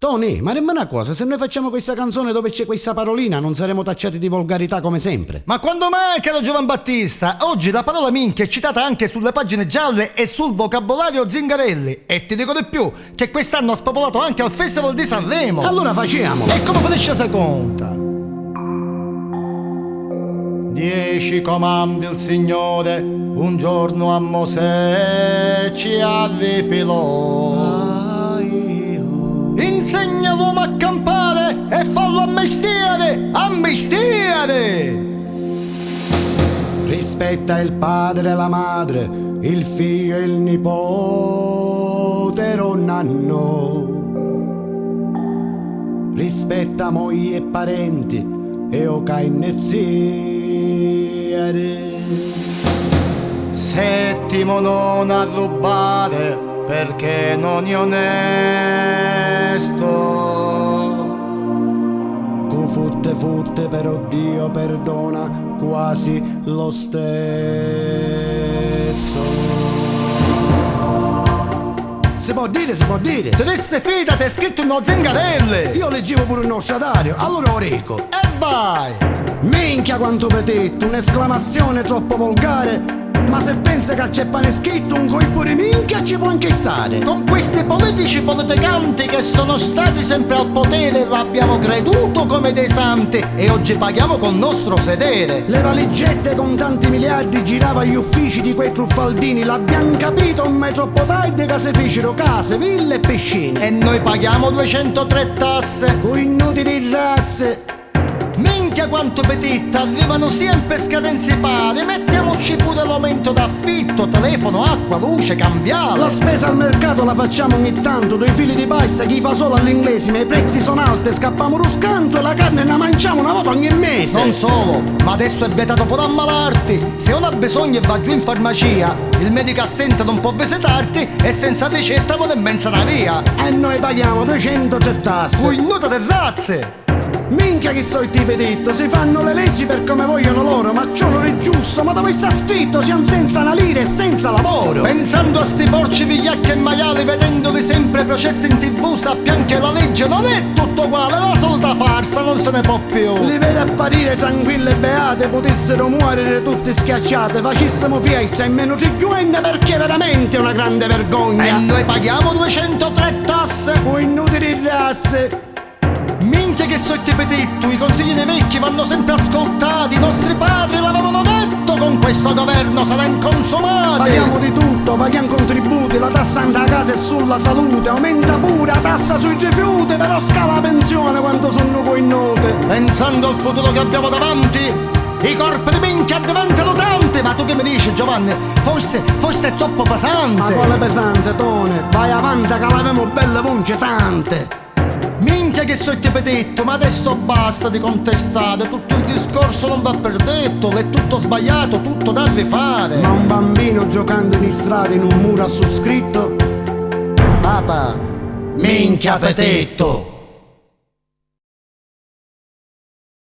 Tony, ma dimmi una cosa, se noi facciamo questa canzone dove c'è questa parolina non saremo tacciati di volgarità come sempre? Ma quando mai, caro Giovan Battista? Oggi la parola minchia è citata anche sulle pagine gialle e sul vocabolario Zingarelli. E ti dico di più, che quest'anno ha spopolato anche al Festival di Sanremo. Allora facciamolo! E come finisce la conta? 10 comandi il Signore, un giorno a Mosè ci avvifilò. Insegna l'uomo a campare e fallo a mestiere, a mestiere! Rispetta il padre e la madre, il figlio e il nipote, o nanno. Rispetta moglie e parenti e o cainezziere. Settimo, non a rubare perché non è onesto. Cu futte però Dio perdona quasi lo stesso. Si può dire, si può dire. Triste fidate, è scritto uno Zingarelli. Io leggevo pure il nostradario, allora Oreco. E vai! Minchia quanto petito, un'esclamazione troppo volgare. Ma se pensa che c'è pane scritto, un colpo di minchia ci può anche stare. Con questi politici politicanti che sono stati sempre al potere l'abbiamo creduto come dei santi e oggi paghiamo col nostro sedere. Le valigette con tanti miliardi girava agli uffici di quei truffaldini. L'abbiamo capito un me troppo tardi che si fecero case, ville e piscine. E noi paghiamo 203 tasse con inutili razze. Minchia quanto petitta, arrivano sempre scadenze pari. Mettiamoci pure l'aumento d'affitto, telefono, acqua, luce, cambiale. La spesa al mercato la facciamo ogni tanto, due fili di pasta chi fa solo all'inglese. Ma i prezzi sono alti, scappiamo lo scanto e la carne la mangiamo una volta ogni mese. Non solo, ma adesso è vietato pure ammalarti. Se uno ha bisogno e va giù in farmacia, il medico assente non può visitarti e senza ricetta non nemmeno sarà via. E noi paghiamo 200 tasse. Ui, nota del razze! Minchia che so il tipedetto, si fanno le leggi per come vogliono loro, ma ciò non è giusto, ma dove sta scritto siamo senza una lira e senza lavoro? Pensando a sti porci vigliacchi e maiali, vedendoli sempre processi in tv, sappiamo che la legge non è tutto uguale, la solita farsa non se ne può più. Li vede apparire tranquille e beate, potessero muovere tutte schiacciate, facessimo fiesta e meno triguenne perché veramente è una grande vergogna. E noi paghiamo 203 tasse o inutili razze. Minchia che so te petitto, i consigli dei vecchi vanno sempre ascoltati. I nostri padri l'avevano detto, con questo governo saranno consumati. Paghiamo di tutto, paghiamo contributi, la tassa alla casa e sulla salute. Aumenta pure la tassa sui rifiuti, però scala la pensione quando sono poi note. Pensando al futuro che abbiamo davanti, i corpi di minchia diventano tanti. Ma tu che mi dici, Giovanni? Forse è troppo pesante. Ma quale pesante, Tone? Vai avanti che l'avemo belle vonce tante. Minchia che so ti petto, ma adesso basta di contestare. Tutto il discorso non va per detto, è tutto sbagliato, tutto da rifare. Ma un bambino giocando in strada in un muro ha su scritto: Papa, minchia petetto.